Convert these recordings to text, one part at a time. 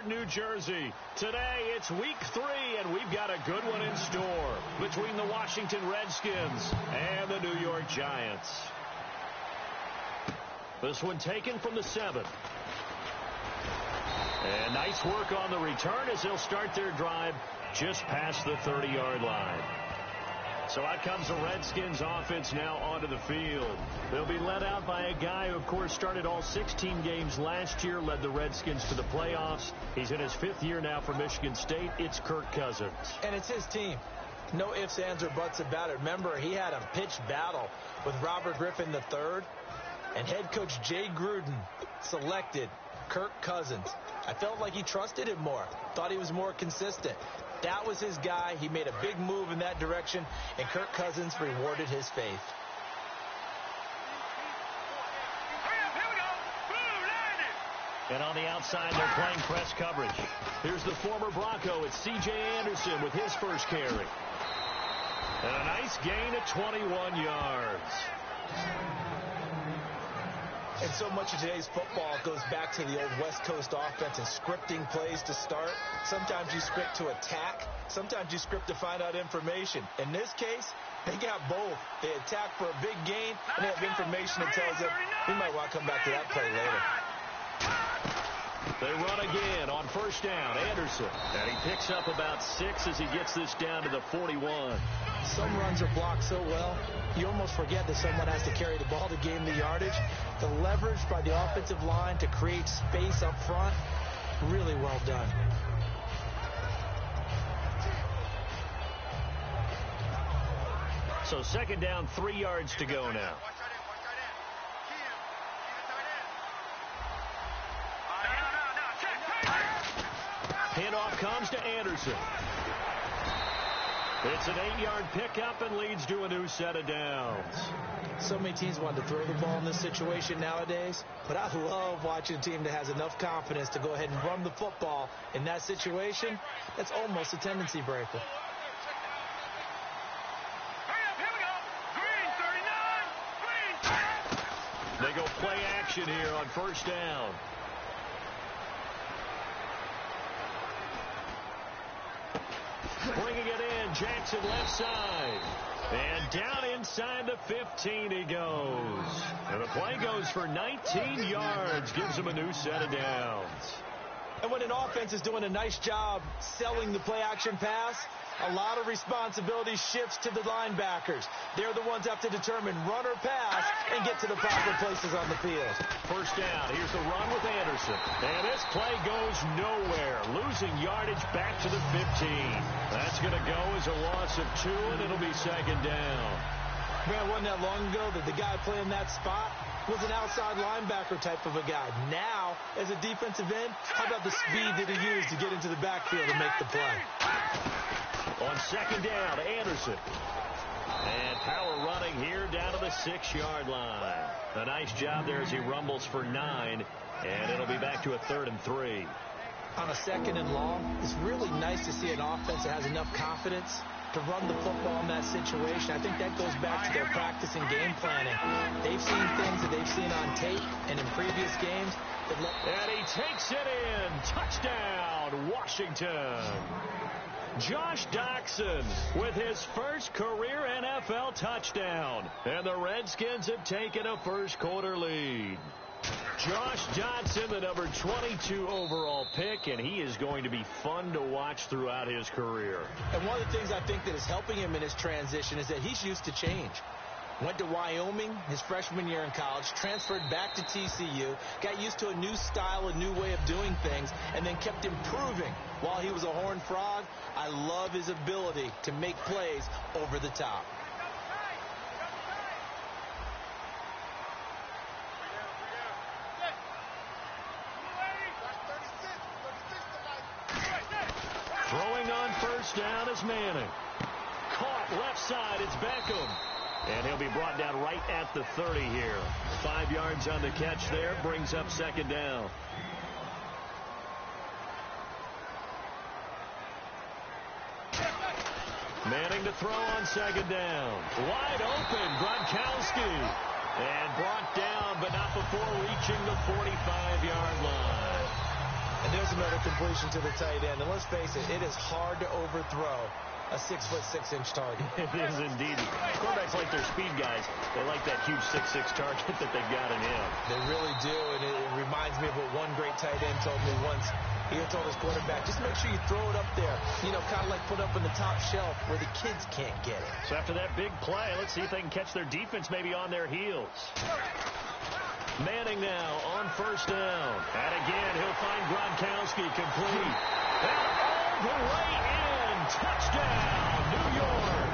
New Jersey. Today, it's week 3, and we've got a good one in store between the Washington Redskins and the New York Giants. This one taken from the 7. And nice work on the return as they'll start their drive just past the 30-yard line. So out comes the Redskins offense now onto the field. They'll be led out by a guy who, of course, started all 16 games last year, led the Redskins to the playoffs. He's in his 5th year now for Michigan State. It's Kirk Cousins. And it's his team. No ifs, ands, or buts about it. Remember, he had a pitched battle with Robert Griffin III, and head coach Jay Gruden selected Kirk Cousins. I felt like he trusted him more, thought he was more consistent. That was his guy. He made a big move in that direction, and Kirk Cousins rewarded his faith. And on the outside, they're playing press coverage. Here's the former Bronco. It's C.J. Anderson with his first carry. And a nice gain of 21 yards. And so much of today's football goes back to the old West Coast offense and scripting plays to start. Sometimes you script to attack. Sometimes you script to find out information. In this case, they got both. They attack for a big gain, and they have information that tells them we might want to come back to that play later. They run again on first down. Anderson. And he picks up about 6 as he gets this down to the 41. Some runs are blocked so well, you almost forget that someone has to carry the ball to gain the yardage. The leverage by the offensive line to create space up front, really well done. So second down, 3 yards to go now. Handoff comes to Anderson. It's an 8-yard pickup and leads to a new set of downs. So many teams want to throw the ball in this situation nowadays, but I love watching a team that has enough confidence to go ahead and run the football in that situation. That's almost a tendency breaker. They go play action here on first down. Bringing it in, Jackson left side. And down inside the 15 he goes. And the play goes for 19 yards, gives him a new set of downs. And when an offense is doing a nice job selling the play-action pass, a lot of responsibility shifts to the linebackers. They're the ones that have to determine run or pass and get to the proper places on the field. First down. Here's the run with Anderson. And this play goes nowhere. Losing yardage back to the 15. That's going to go as a loss of 2, and it'll be second down. Man, wasn't that long ago that the guy playing that spot was an outside linebacker type of a guy. Now, as a defensive end, how about the speed that he used to get into the backfield and make the play? On second down, Anderson. And power running here down to the 6-yard line. A nice job there as he rumbles for 9. And it'll be back to a 3rd and 3. On a 2nd and long, it's really nice to see an offense that has enough confidence to run the football in that situation. I think that goes back to their practice and game planning. They've seen things that they've seen on tape and in previous games. And he takes it in. Touchdown, Washington. Josh Doctson with his first career NFL touchdown. And the Redskins have taken a first-quarter lead. Josh Johnson, the number 22 overall pick, and he is going to be fun to watch throughout his career. And one of the things I think that is helping him in his transition is that he's used to change. Went to Wyoming his freshman year in college, transferred back to TCU, got used to a new style, a new way of doing things, and then kept improving while he was a Horned Frog. I love his ability to make plays over the top. Throwing on first down is Manning. Caught left side, it's Beckham. And he'll be brought down right at the 30 here. 5 yards on the catch there, brings up second down. Manning to throw on second down. Wide open, Gronkowski. And brought down, but not before reaching the 45-yard line. And there's another completion to the tight end. And let's face it, it is hard to overthrow a 6'6" target. It is indeed. Quarterbacks like their speed guys. They like that huge 6'6" target that they've got in him. They really do, and it reminds me of what one great tight end told me once. He had told his quarterback, just make sure you throw it up there, you know, kind of like put up in the top shelf where the kids can't get it. So after that big play, let's see if they can catch their defense maybe on their heels. Manning now on first down. And again, he'll find Gronkowski complete. And all the way in. Touchdown, New York.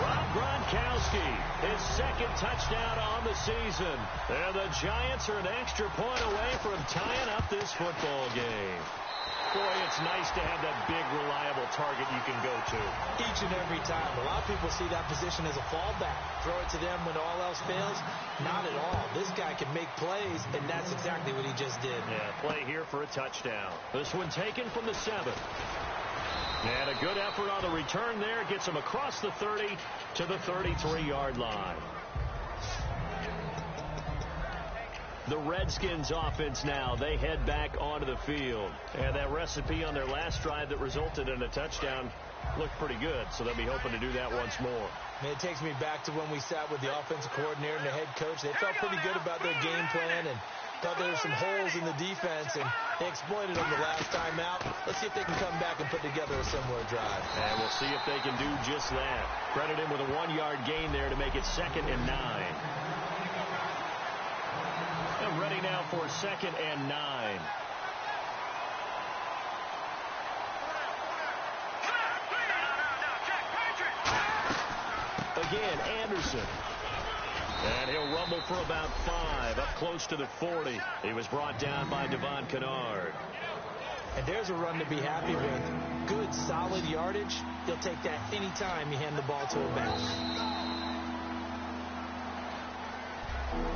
Rob Gronkowski, his second touchdown on the season. And the Giants are an extra point away from tying up this football game. Boy, it's nice to have that big, reliable target you can go to. Each and every time. A lot of people see that position as a fallback. Throw it to them when all else fails. Not at all. This guy can make plays, and that's exactly what he just did. Yeah, play here for a touchdown. This one taken from the 7. And a good effort on the return there. Gets him across the 30 to the 33-yard line. The Redskins offense now, they head back onto the field. And that recipe on their last drive that resulted in a touchdown looked pretty good, so they'll be hoping to do that once more. Man, it takes me back to when we sat with the offensive coordinator and the head coach. They felt pretty good about their game plan and thought there were some holes in the defense, and they exploited them the last time out. Let's see if they can come back and put together a similar drive. And we'll see if they can do just that. Credit him with a 1-yard gain there to make it 2nd and 9. And ready now for 2nd and 9. Again, Anderson. And he'll rumble for about 5, up close to the 40. He was brought down by Devon Kennard. And there's a run to be happy with. Good, solid yardage. He'll take that anytime you hand the ball to a back.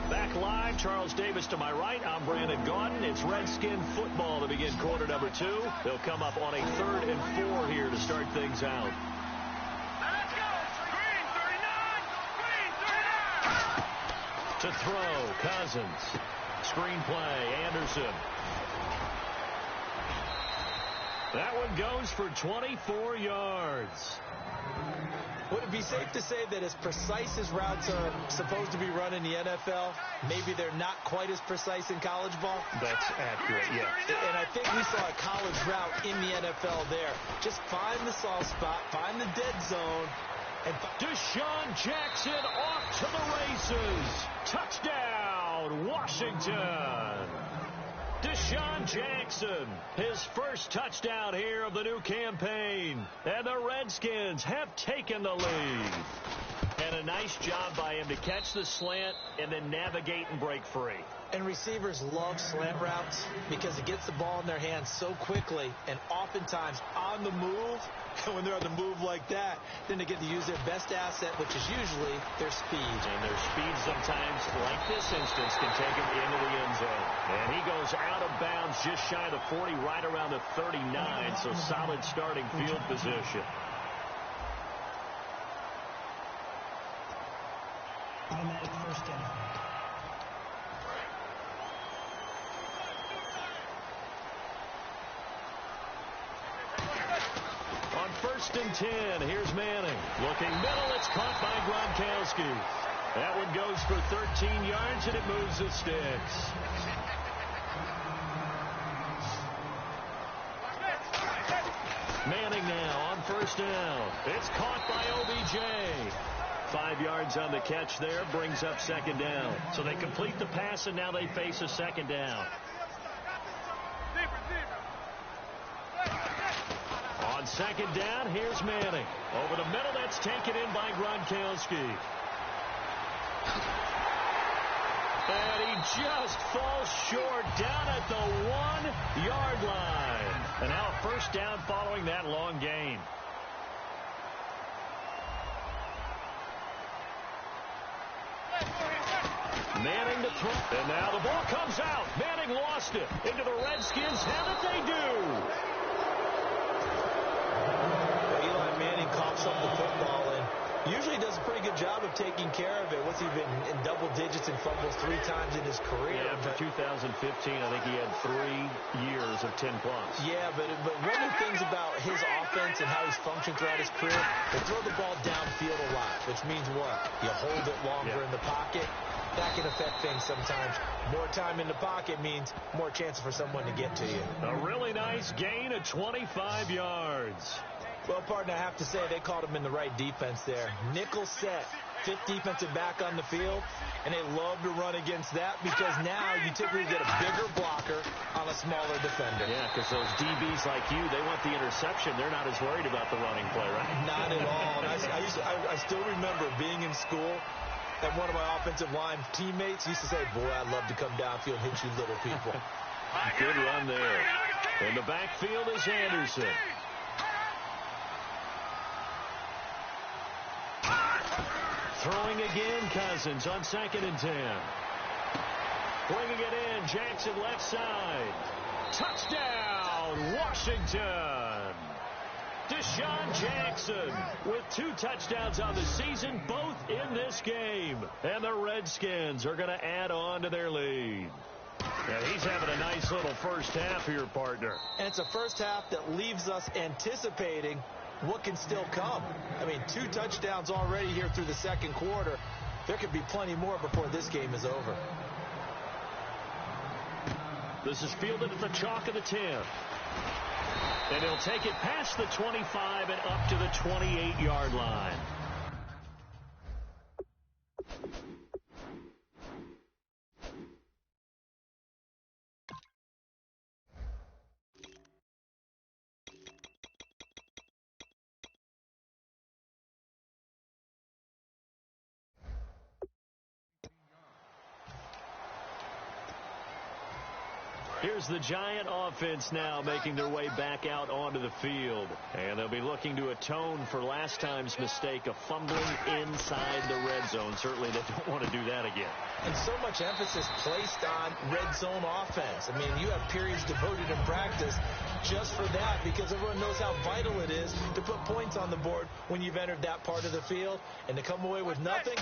Back live, Charles Davis to my right. I'm Brandon Gaudin. It's Redskin football to begin quarter number 2. They'll come up on a 3rd and 4 here to start things out. Let's go. Green 39. To throw, Cousins. Screen play, Anderson. That one goes for 24 yards. Would it be safe to say that as precise as routes are supposed to be run in the NFL, maybe they're not quite as precise in college ball? That's accurate, yeah. And I think we saw a college route in the NFL there. Just find the soft spot, find the dead zone, and Deshaun Jackson off to the races. Touchdown, Washington. Deshaun Jackson, his first touchdown here of the new campaign. And the Redskins have taken the lead. And a nice job by him to catch the slant and then navigate and break free. And receivers love slant routes because it gets the ball in their hands so quickly and oftentimes on the move. And when they're on the move like that, then they get to use their best asset, which is usually their speed. And their speed sometimes, like this instance, can take them into the end zone. And he goes out of bounds just shy of the 40, right around the 39, so solid starting field position. Automatic first down. On 1st and 10, here's Manning. Looking middle, it's caught by Gronkowski. That one goes for 13 yards, and it moves the sticks. Manning now on 1st down. It's caught by OBJ. 5 yards on the catch there, brings up 2nd down. So they complete the pass, and now they face a 2nd down. On 2nd down, here's Manning. Over the middle, that's taken in by Gronkowski. And he just falls short down at the 1-yard line. And now a 1st down following that long gain. Manning to throw. And now the ball comes out. Manning lost it. Into the Redskins. Have it they do. Eli Manning coughs up the football and usually does a pretty good job of taking care of it. impressive in double digits in fumbles 3 times in his career. Yeah, for 2015, I think he had 3 years of 10+. Yeah, but one of the things about his offense and how he's functioned throughout his career, they throw the ball downfield a lot, which means what? You hold it longer in the pocket. That can affect things sometimes. More time in the pocket means more chance for someone to get to you. A really nice gain of 25 yards. Well, partner, I have to say they called him in the right defense there. Nickel set, 5th defensive back on the field, and they love to run against that because now you typically get a bigger blocker on a smaller defender. Yeah, because those DBs like you, they want the interception. They're not as worried about the running play, right? Not at all. And I still remember being in school, and one of my offensive line teammates used to say, boy, I'd love to come downfield and hit you little people. Good run there. In the backfield is Anderson. Throwing again, Cousins on 2nd and 10. Bringing it in, Jackson left side. Touchdown, Washington. Deshaun Jackson with 2 touchdowns on the season, both in this game. And the Redskins are going to add on to their lead. And he's having a nice little first half here, partner. And it's a first half that leaves us anticipating what can still come. I mean, 2 touchdowns already here through the 2nd quarter. There could be plenty more before this game is over. This is fielded at the chalk of the 10. And he'll take it past the 25 and up to the 28-yard line. Here's the Giant offense now making their way back out onto the field. And they'll be looking to atone for last time's mistake of fumbling inside the red zone. Certainly they don't want to do that again. And so much emphasis placed on red zone offense. I mean, you have periods devoted in practice just for that because everyone knows how vital it is to put points on the board when you've entered that part of the field. And to come away with nothing,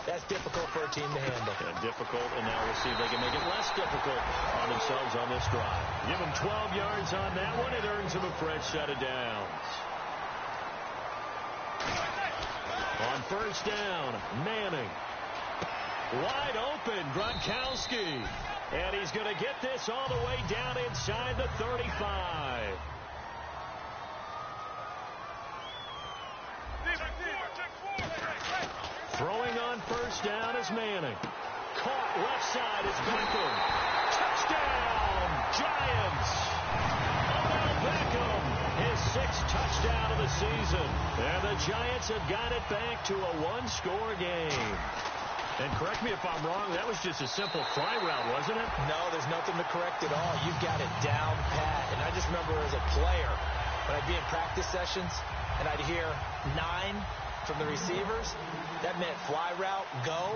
that's difficult for a team to handle. Yeah, difficult, and now we'll see if they can make it less difficult on themselves on this drive. Give them 12 yards on that one. It earns them a fresh set of downs. On first down, Manning. Wide open, Gronkowski. And he's going to get this all the way down inside the 35. Throwing on first down is Manning. Caught left side is Beckham. Touchdown, Giants. Odell Beckham, his 6th touchdown of the season. And the Giants have got it back to a 1-score game. And correct me if I'm wrong, that was just a simple fly route, wasn't it? No, there's nothing to correct at all. You've got it down pat. And I just remember as a player, when I'd be in practice sessions, and I'd hear 9 from the receivers, that meant fly route, go,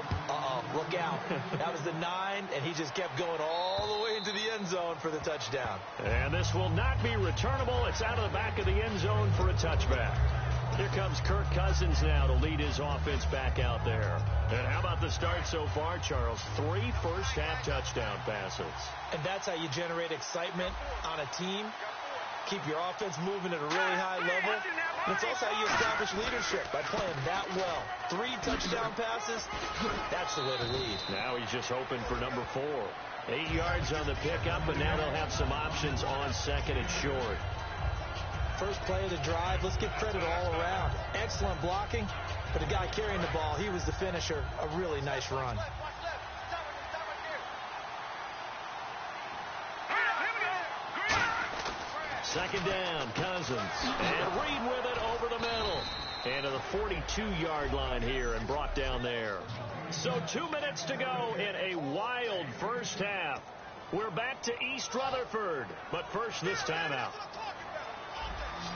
look out. That was the 9, and he just kept going all the way into the end zone for the touchdown. And this will not be returnable. It's out of the back of the end zone for a touchback. Here comes Kirk Cousins now to lead his offense back out there. And how about the start so far, Charles? 3 first-half touchdown passes. And that's how you generate excitement on a team. Keep your offense moving at a really high level. And it's also how you establish leadership by playing that well. 3 touchdown passes, that's the way to lead. Now he's just hoping for number 4. 8 yards on the pickup, and now they'll have some options on 2nd and short. First play of the drive, let's give credit all around. Excellent blocking, but the guy carrying the ball, he was the finisher. A really nice run. Second down, Cousins. And Reed with it over the middle. And to the 42-yard line here and brought down there. So 2 minutes to go in a wild first half. We're back to East Rutherford, but first this timeout.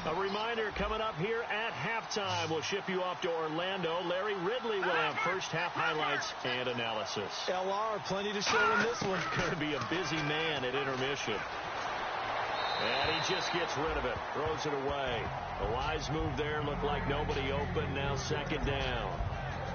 A reminder coming up here at halftime. We'll ship you off to Orlando. Larry Ridley will have first half highlights and analysis. LR, plenty to show in this one. Going to be a busy man at intermission. And he just gets rid of it. Throws it away. A wise move there. Looked like nobody open. Now second down.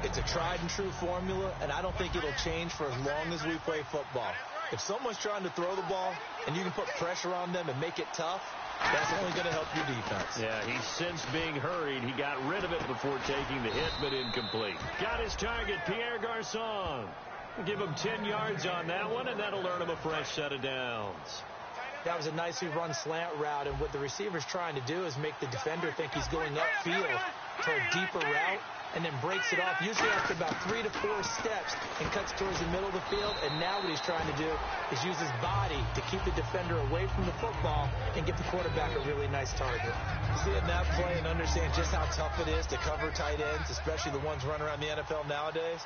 It's a tried and true formula, and I don't think it'll change for as long as we play football. If someone's trying to throw the ball and you can put pressure on them and make it tough, that's only going to help your defense. Yeah, he's since being hurried. He got rid of it before taking the hit, but incomplete. Got his target, Pierre Garçon. Give him 10 yards on that one, and that'll earn him a fresh set of downs. That was a nicely run slant route, and what the receiver's trying to do is make the defender think he's going upfield to a deeper route, and then breaks it off, usually after about 3 to 4 steps, and cuts towards the middle of the field. And now what he's trying to do is use his body to keep the defender away from the football and give the quarterback a really nice target. Seeing that play and understand just how tough it is to cover tight ends, especially the ones running around the NFL nowadays,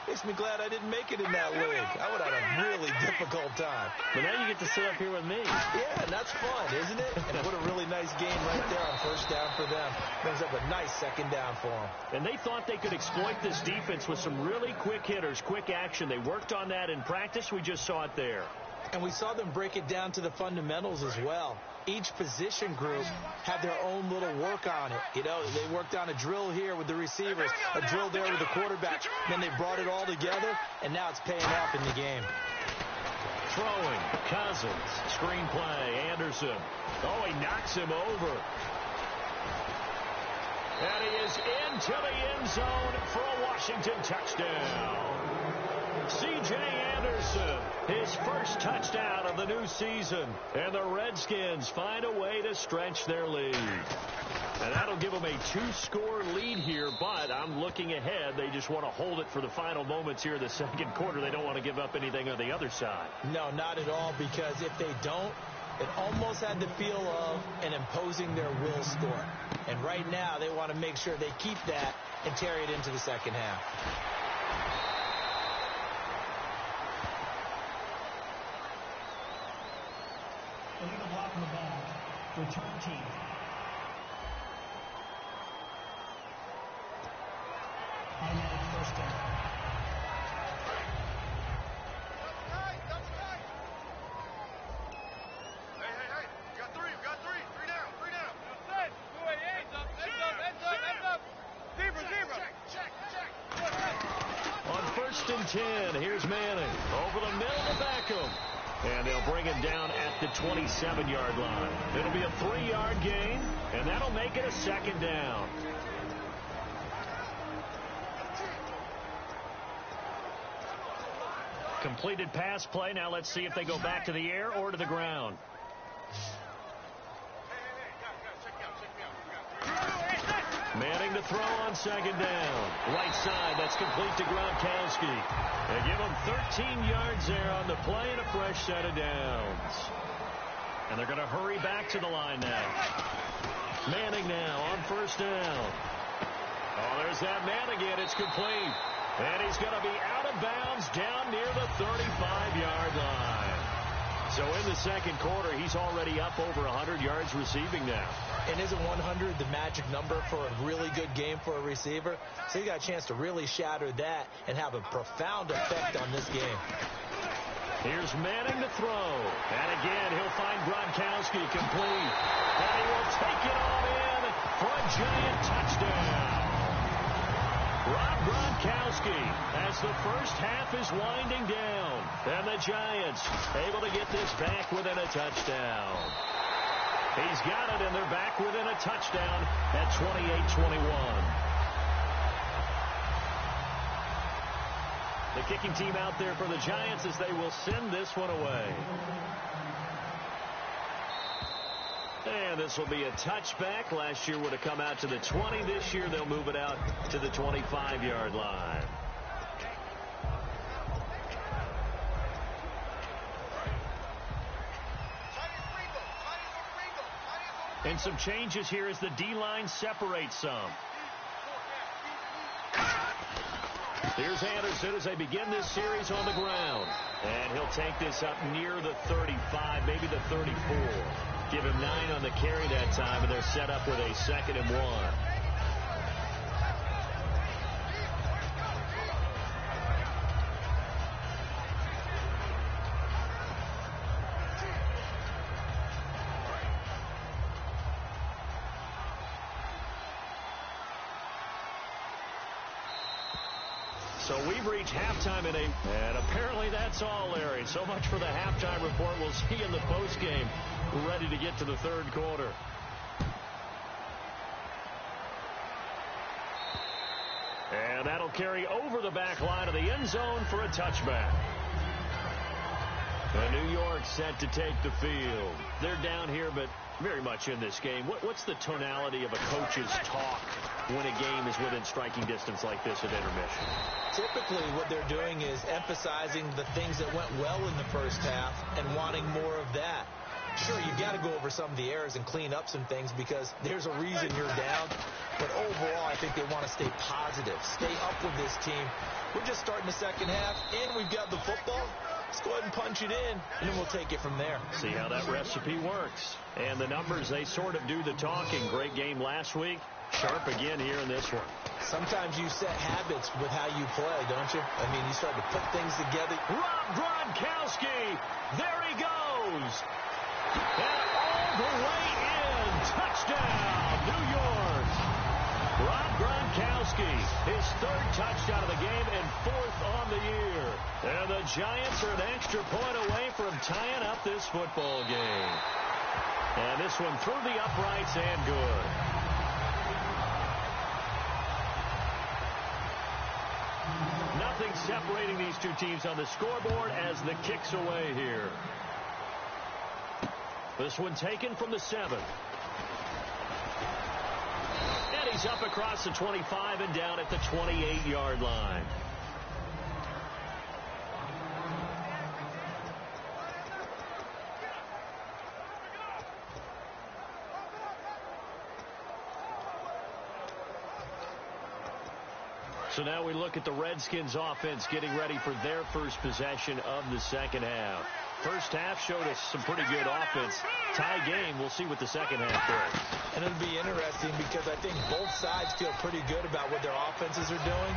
makes me glad I didn't make it in that league. I would have had a really difficult time. But now you get to sit up here with me. Yeah, and that's fun, isn't it? And what a really nice game right there on first down for them. Brings up a nice second down for them. And they thought they could exploit this defense with some really quick hitters, quick action. They worked on that in practice. We just saw it there. And we saw them break it down to the fundamentals as well. Each position group had their own little work on it. You know, they worked on a drill here with the receivers, a drill there with the quarterback. Then they brought it all together, and now it's paying off in the game. Throwing, Cousins, screen play, Anderson. Oh, he knocks him over. And he is into the end zone for a Washington touchdown. C.J. Anderson, his first touchdown of the new season. And the Redskins find a way to stretch their lead. And that'll give them a 2-score lead here, but I'm looking ahead. They just want to hold it for the final moments here in the second quarter. They don't want to give up anything on the other side. No, not at all, because if they don't, it almost had the feel of an imposing their will score. And right now, they want to make sure they keep that and carry it into the second half. Illegal block in the back. Return team. Automatic first down. Hey. We got three. Three down. Set. Heads up. Zebra. Check. On 1st and 10, here's Manning. Over the middle to Beckham. And they'll bring him down at the 27-yard line. It'll be a 3-yard gain, and that'll make it a second down. Completed pass play. Now let's see if they go back to the air or to the ground. Manning to throw on second down. Right side, that's complete to Gronkowski. They give him 13 yards there on the play and a fresh set of downs. And they're going to hurry back to the line now. Manning now on first down. Oh, there's that man again. It's complete. And he's going to be out of bounds down near the 35-yard line. So in the second quarter, he's already up over 100 yards receiving now. And isn't 100 the magic number for a really good game for a receiver? So he got a chance to really shatter that and have a profound effect on this game. Here's Manning to throw. And again, he'll find Gronkowski complete. And he will take it all in for a giant touchdown. Rob Gronkowski as the first half is winding down. And the Giants able to get this back within a touchdown. He's got it, and they're back within a touchdown at 28-21. The kicking team out there for the Giants as they will send this one away. And this will be a touchback. Last year would have come out to the 20. This year they'll move it out to the 25-yard line. And some changes here as the D-line separates some. Here's Anderson as they begin this series on the ground. And he'll take this up near the 35, maybe the 34. Give him 9 on the carry that time, and they're set up with a 2nd and 1. So we've reached halftime in and apparently that's all, Larry. So much for the halftime report. We'll see you in the postgame. We're ready to get to the third quarter. And that'll carry over the back line of the end zone for a touchback. And New York set to take the field. They're down here, but very much in this game. What's the tonality of a coach's talk when a game is within striking distance like this at intermission? Typically, what they're doing is emphasizing the things that went well in the first half and wanting more of that. Sure, you've got to go over some of the errors and clean up some things because there's a reason you're down. But overall, I think they want to stay positive, stay up with this team. We're just starting the second half, and we've got the football. Let's go ahead and punch it in, and then we'll take it from there. See how that recipe works. And the numbers, they sort of do the talking. Great game last week. Sharp again here in this one. Sometimes you set habits with how you play, don't you? I mean, you start to put things together. Rob Gronkowski. There he goes. And all the way in. Touchdown, New York. Rob Gronkowski, his third touchdown of the game and fourth on the year. And the Giants are an extra point away from tying up this football game. And this one through the uprights and good. Nothing separating these two teams on the scoreboard as the kick's away here. This one taken from the 7. And he's up across the 25 and down at the 28-yard line. So now we look at the Redskins offense getting ready for their first possession of the second half. First half showed us some pretty good offense. Tie game. We'll see what the second half brings. And it'll be interesting because I think both sides feel pretty good about what their offenses are doing.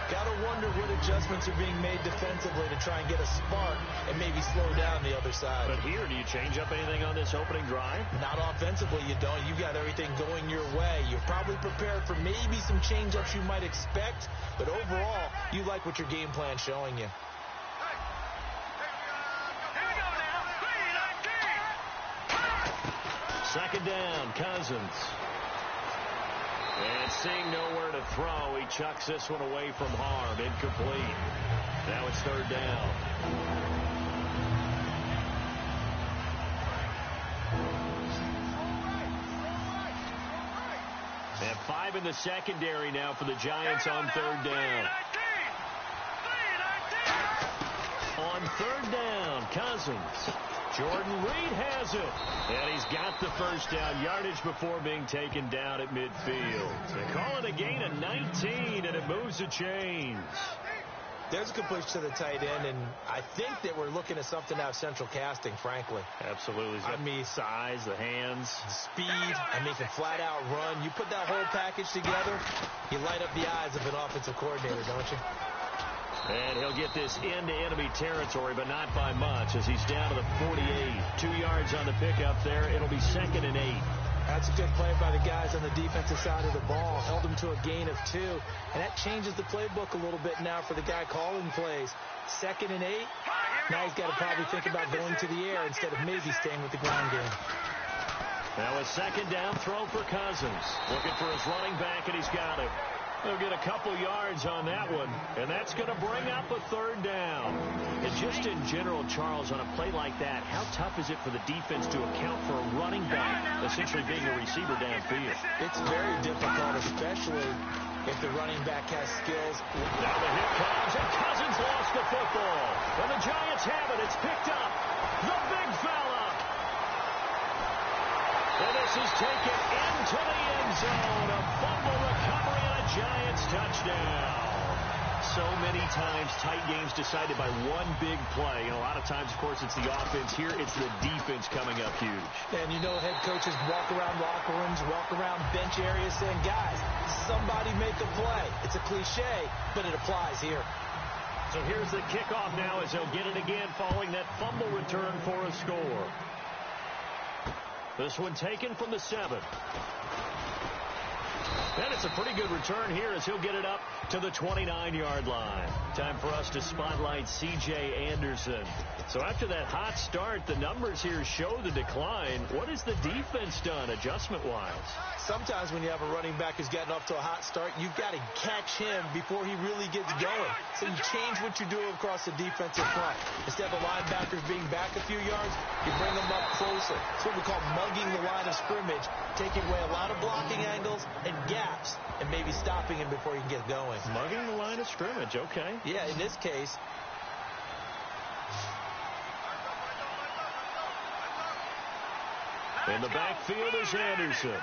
Got to wonder what adjustments are being made defensively to try and get a spark and maybe slow down the other side. But here, do you change up anything on this opening drive? Not offensively, you don't. You've got everything going your way. You're probably prepared for maybe some change-ups you might expect, but overall, you like what your game plan's showing you. Second down, Cousins. And seeing nowhere to throw, he chucks this one away from harm. Incomplete. Now it's third down. And 5 in the secondary now for the Giants on third down. On third down, Cousins. Jordan Reed has it. And he's got the first down yardage before being taken down at midfield. They call it a gain of 19, and it moves the chains. There's a completion to the tight end, and I think that we're looking at something out of central casting, frankly. Absolutely. I mean, size, the hands. Speed. I mean, can flat out run. You put that whole package together, you light up the eyes of an offensive coordinator, don't you? And he'll get this into enemy territory, but not by much as he's down to the 48. 2 yards on the pickup there. It'll be 2nd and 8. That's a good play by the guys on the defensive side of the ball. Held him to a gain of 2. And that changes the playbook a little bit now for the guy calling plays. 2nd and 8. Now he's got to probably think about going to the air instead of maybe staying with the ground game. Now a second down throw for Cousins. Looking for his running back, and he's got it. He'll get a couple yards on that one, and that's going to bring up a third down. And just in general, Charles, on a play like that, how tough is it for the defense to account for a running back essentially being a receiver downfield? It's very difficult, especially if the running back has skills. Now the hit comes, and Cousins lost the football. And the Giants have it. It's picked up. The big fella. And this is taken into the end zone. A fumble recovery and a Giants touchdown. So many times tight games decided by one big play. And a lot of times, of course, it's the offense. Here, it's the defense coming up huge. And you know head coaches walk around locker rooms, walk around bench areas saying, guys, somebody make a play. It's a cliche, but it applies here. So here's the kickoff now as they'll get it again following that fumble return for a score. This one taken from the 7. And it's a pretty good return here as he'll get it up to the 29-yard line. Time for us to spotlight C.J. Anderson. So after that hot start, the numbers here show the decline. What has the defense done adjustment-wise? Sometimes when you have a running back who's getting off to a hot start, you've got to catch him before he really gets going. So you change what you do across the defensive front. Instead of the linebackers being back a few yards, you bring them up closer. It's what we call mugging the line of scrimmage, taking away a lot of blocking angles and gaps, and maybe stopping him before he can get going. Mugging the line of scrimmage, okay. Yeah, in this case. In the backfield is Anderson.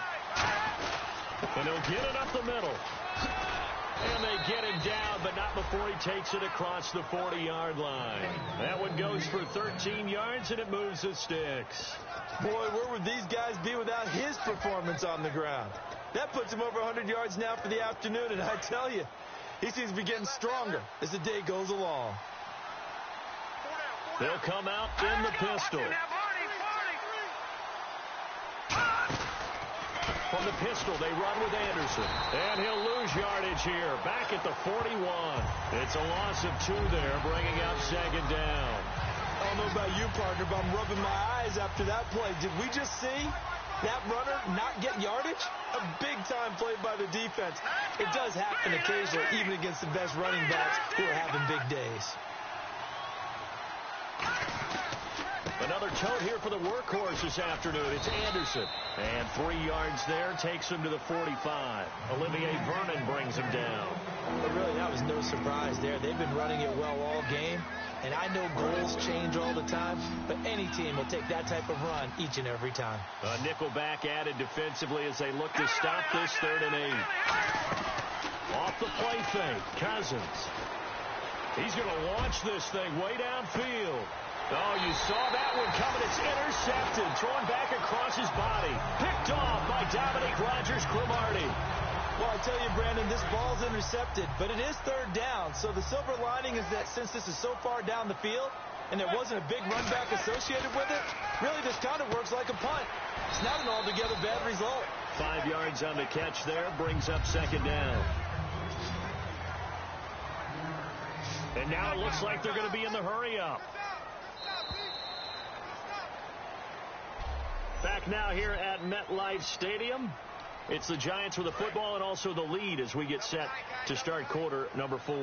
And he'll get it up the middle. And they get him down, but not before he takes it across the 40-yard line. That one goes for 13 yards, and it moves the sticks. Boy, where would these guys be without his performance on the ground? That puts him over 100 yards now for the afternoon, and I tell you, he seems to be getting stronger as the day goes along. They'll come out in the pistol. From the pistol, they run with Anderson. And he'll lose yardage here, back at the 41. It's a loss of 2 there, bringing up second down. I don't know about you, partner, but I'm rubbing my eyes after that play. Did we just see that runner not get yardage? A big-time play by the defense. It does happen occasionally, even against the best running backs who are having big days. Another tote here for the workhorse this afternoon. It's Anderson. And 3 yards there takes him to the 45. Olivier Vernon brings him down. But really, that was no surprise there. They've been running it well all game. And I know goals change all the time, but any team will take that type of run each and every time. A nickel back added defensively as they look to stop this 3rd and 8. Off the play fake, Cousins. He's going to launch this thing way downfield. Oh, you saw that one coming. It's intercepted. Thrown back across his body. Picked off by Dominique Rodgers-Cromartie. Well, I tell you, Brandon, this ball's intercepted, but it is 3rd down. So the silver lining is that since this is so far down the field and there wasn't a big run back associated with it, really this kind of works like a punt. It's not an altogether bad result. 5 yards on the catch there, brings up second down. And now it looks like they're going to be in the hurry-up. Back now here at MetLife Stadium. It's the Giants with the football and also the lead as we get set to start quarter number 4.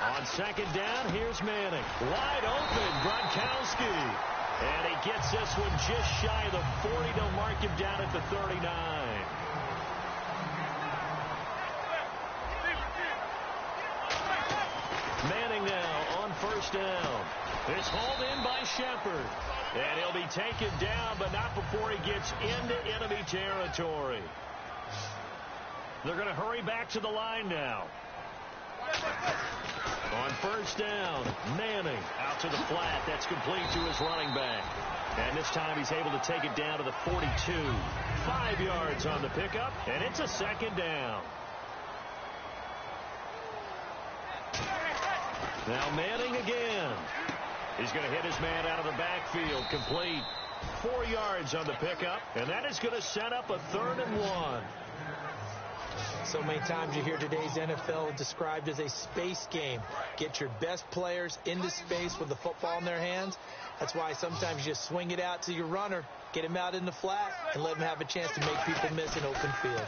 On second down, here's Manning. Wide open, Gronkowski. And he gets this one just shy of the 40 to mark him down at the 39. Manning now on first down. It's hauled in by Shepard. And he'll be taken down, but not before he gets into enemy territory. They're going to hurry back to the line now. On first down, Manning out to the flat. That's complete to his running back. And this time he's able to take it down to the 42. 5 yards on the pickup, and it's a second down. Now Manning again. He's going to hit his man out of the backfield. Complete. 4 yards on the pickup. And that is going to set up a 3rd and 1. So many times you hear today's NFL described as a space game. Get your best players into space with the football in their hands. That's why sometimes you just swing it out to your runner, get him out in the flat, and let him have a chance to make people miss an open field.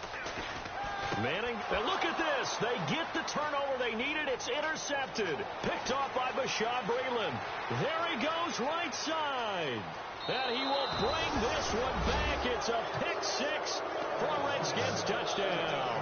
Manning, and look at this. They get the turnover they needed. It's intercepted. Picked off by Bashaud Breeland. There he goes, right side. And he will bring this one back. It's a pick 6 for a Redskins touchdown.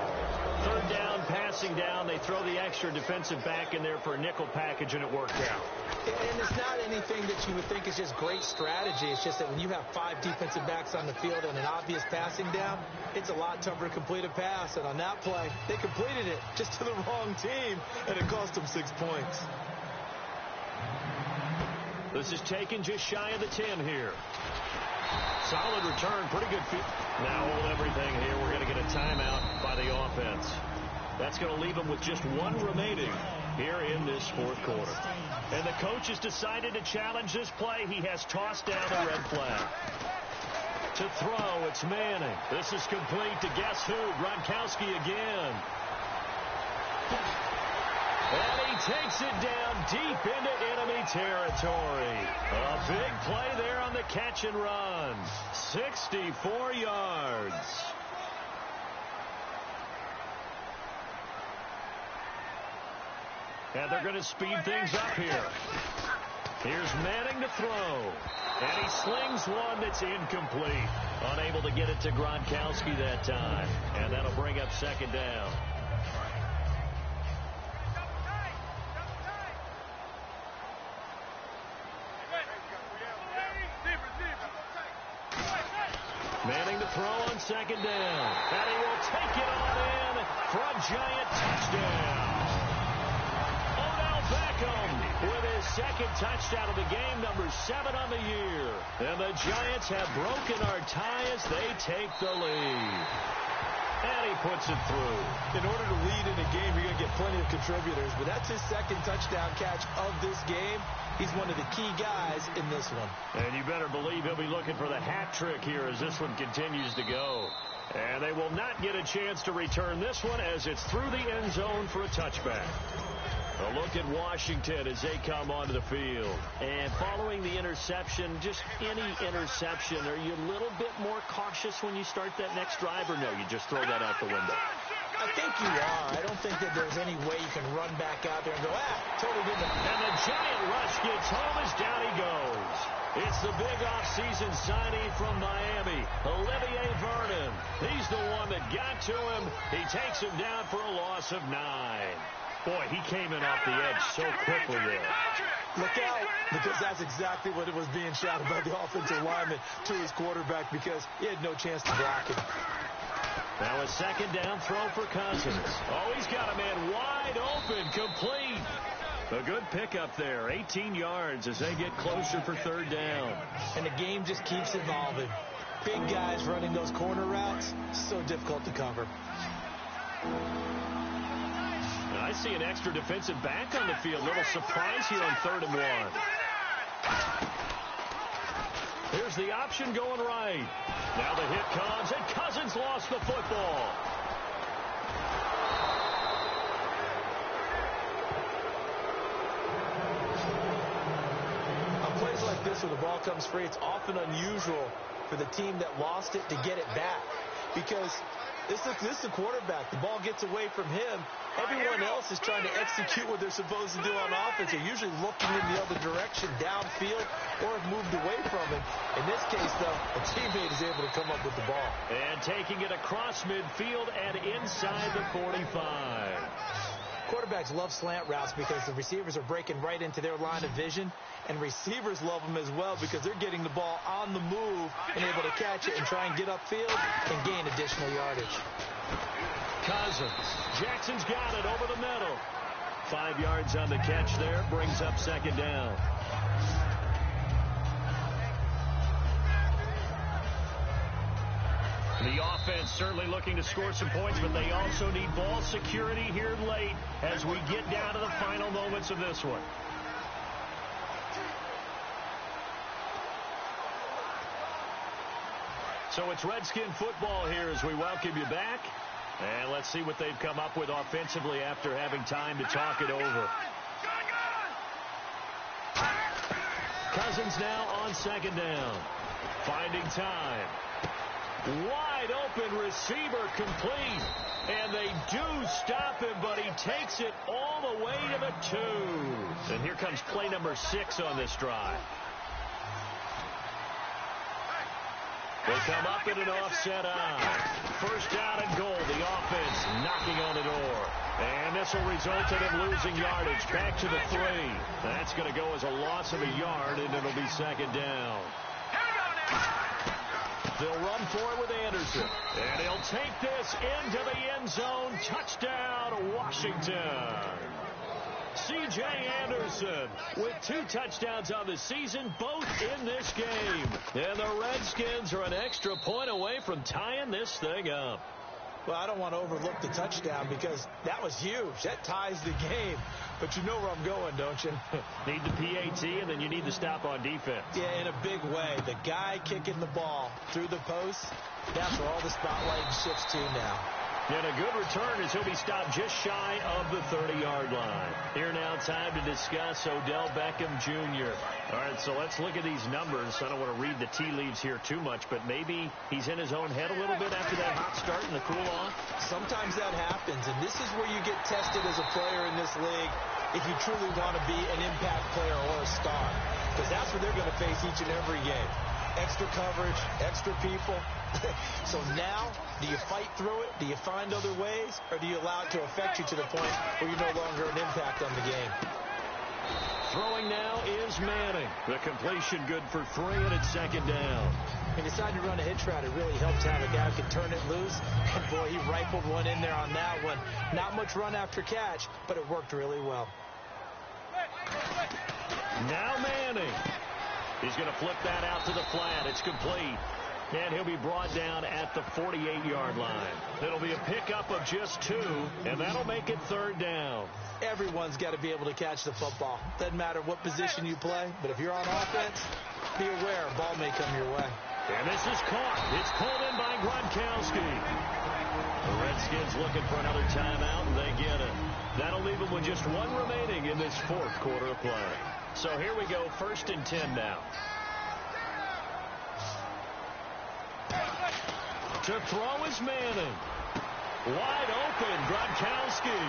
3rd down, passing down. They throw the extra defensive back in there for a nickel package, and it worked out. And it's not anything that you would think is just great strategy. It's just that when you have 5 defensive backs on the field and an obvious passing down, it's a lot tougher to complete a pass. And on that play, they completed it just to the wrong team, and it cost them 6 points. This is taken just shy of the 10 here. Solid return, pretty good feet. Now hold everything here. We're going to get a timeout by the offense. That's going to leave them with just 1 remaining here in this 4th quarter. And the coach has decided to challenge this play. He has tossed down a red flag. To throw, it's Manning. This is complete to guess who? Gronkowski again. And he takes it down deep into enemy territory. A big play there on the catch and run. 64 yards. And they're going to speed things up here. Here's Manning to throw. And he slings one that's incomplete. Unable to get it to Gronkowski that time. And that'll bring up second down. Manning to throw on second down. And he will take it on in for a giant touchdown. Odell Beckham with his second touchdown of the game, number 7 on the year. And the Giants have broken our tie as they take the lead. And he puts it through. In order to lead in a game, you're going to get plenty of contributors, but that's his second touchdown catch of this game. He's one of the key guys in this one. And you better believe he'll be looking for the hat trick here as this one continues to go. And they will not get a chance to return this one as it's through the end zone for a touchback. A look at Washington as they come onto the field. And following the interception, just any interception, are you a little bit more cautious when you start that next drive, or no, you just throw that out the window? I think you are. I don't think that there's any way you can run back out there and go, totally good. And the giant rush gets home as down he goes. It's the big offseason signing from Miami, Olivier Vernon. He's the one that got to him. He takes him down for a loss of 9. Boy, he came in off the edge so quickly there. Look out, because that's exactly what it was being shouted by the offensive lineman to his quarterback, because he had no chance to block him. Now a second down throw for Cousins. Oh, he's got a man wide open, complete. A good pickup there, 18 yards as they get closer for third down. And the game just keeps evolving. Big guys running those corner routes, so difficult to cover. I see an extra defensive back on the field. Little surprise here on 3rd and 1. Here's the option going right. Now the hit comes, and Cousins lost the football. On plays like this where the ball comes free, it's often unusual for the team that lost it to get it back, because this is the quarterback. The ball gets away from him. Everyone else is trying to execute what they're supposed to do on offense. They're usually looking in the other direction, downfield, or have moved away from him. In this case, though, a teammate is able to come up with the ball. And taking it across midfield and inside the 45. Quarterbacks love slant routes because the receivers are breaking right into their line of vision, and receivers love them as well because they're getting the ball on the move and able to catch it and try and get upfield and gain additional yardage. Cousins. Jackson's got it over the middle. 5 yards on the catch there. Brings up second down. The offense certainly looking to score some points, but they also need ball security here late as we get down to the final moments of this one. So it's Redskin football here as we welcome you back. And let's see what they've come up with offensively after having time to talk it over. Cousins now on second down. Finding time. Wide open receiver complete. And they do stop him, but he takes it all the way to the 2. And here comes play number 6 on this drive. They come up in an offset eye. First down and goal. The offense knocking on the door. And this will result in him losing yardage. Back to the 3. That's going to go as a loss of a yard, and it'll be second down. They'll run for it with Anderson. And he'll take this into the end zone. Touchdown, Washington. C.J. Anderson with 2 touchdowns on the season, both in this game. And the Redskins are an extra point away from tying this thing up. Well, I don't want to overlook the touchdown because that was huge. That ties the game. But you know where I'm going, don't you? Need the PAT, and then you need to stop on defense. Yeah, in a big way. The guy kicking the ball through the post, that's where all the spotlight shifts to now. And a good return as he'll be stopped just shy of the 30-yard line. Here now, time to discuss Odell Beckham Jr. All right, so let's look at these numbers. I don't want to read the tea leaves here too much, but maybe he's in his own head a little bit after that hot start and the cool-off. Sometimes that happens, and this is where you get tested as a player in this league if you truly want to be an impact player or a star, because that's what they're going to face each and every game. Extra coverage, extra people. So now, do you fight through it? Do you find other ways? Or do you allow it to affect you to the point where you're no longer an impact on the game? Throwing now is Manning. The completion good for 3, and it's second down. He decided to run a hitch route. It really helped to have a guy who could turn it loose. And, boy, he rifled one in there on that one. Not much run after catch, but it worked really well. Now Manning. He's going to flip that out to the flat. It's complete. And he'll be brought down at the 48-yard line. It'll be a pickup of just 2, and that'll make it third down. Everyone's got to be able to catch the football. Doesn't matter what position you play, but if you're on offense, be aware a ball may come your way. And this is caught. It's pulled in by Gronkowski. The Redskins looking for another timeout, and they get it. That'll leave them with just 1 remaining in this fourth quarter of play. So here we go, 1st and 10 now. To throw is Manning. Wide open, Gronkowski.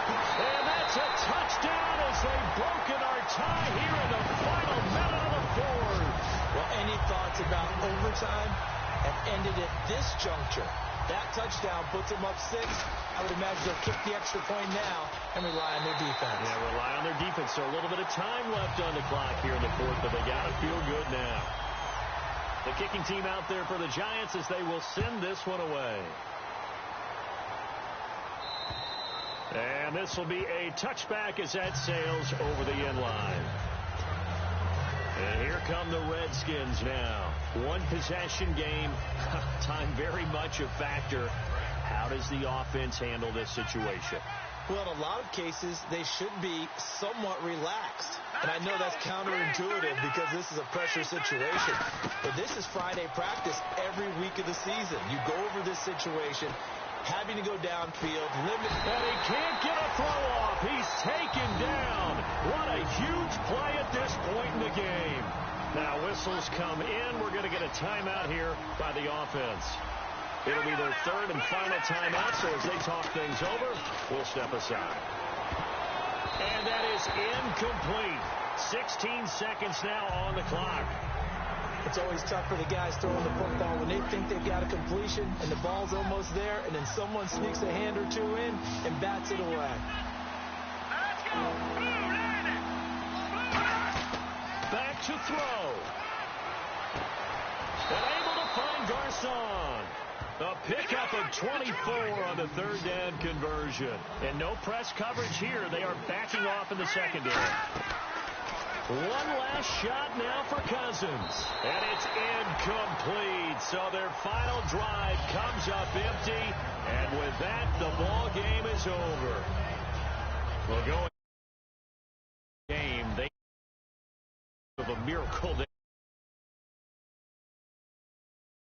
And that's a touchdown as they've broken our tie here in the final minute of the fourth. Well, any thoughts about overtime have ended at this juncture. That touchdown puts them up 6. I would imagine they'll kick the extra point now and rely on their defense. Yeah, rely on their defense. So a little bit of time left on the clock here in the fourth, but they got to feel good now. The kicking team out there for the Giants as they will send this one away. And this will be a touchback as that sails over the end line. And here come the Redskins now. 1 possession game. Time very much a factor. How does the offense handle this situation? Well, in a lot of cases, they should be somewhat relaxed. And I know that's counterintuitive because this is a pressure situation. But this is Friday practice every week of the season. You go over this situation, having to go downfield, limit. And he can't get a throw off. He's taken down. What a huge play at this point in the game. Now whistles come in. We're going to get a timeout here by the offense. It'll be their 3rd and final timeout, so as they talk things over, we'll step aside. And that is incomplete. 16 seconds now on the clock. It's always tough for the guys throwing the football when they think they've got a completion and the ball's almost there, and then someone sneaks a hand or 2 in and bats it away. Back to throw. And able to find Garcon. A pickup of 24 on the 3rd down conversion. And no press coverage here. They are backing off in the secondary. 1 last shot now for Cousins. And it's incomplete. So their final drive comes up empty. And with that, the ball game is over. We'll go game. They have a miracle.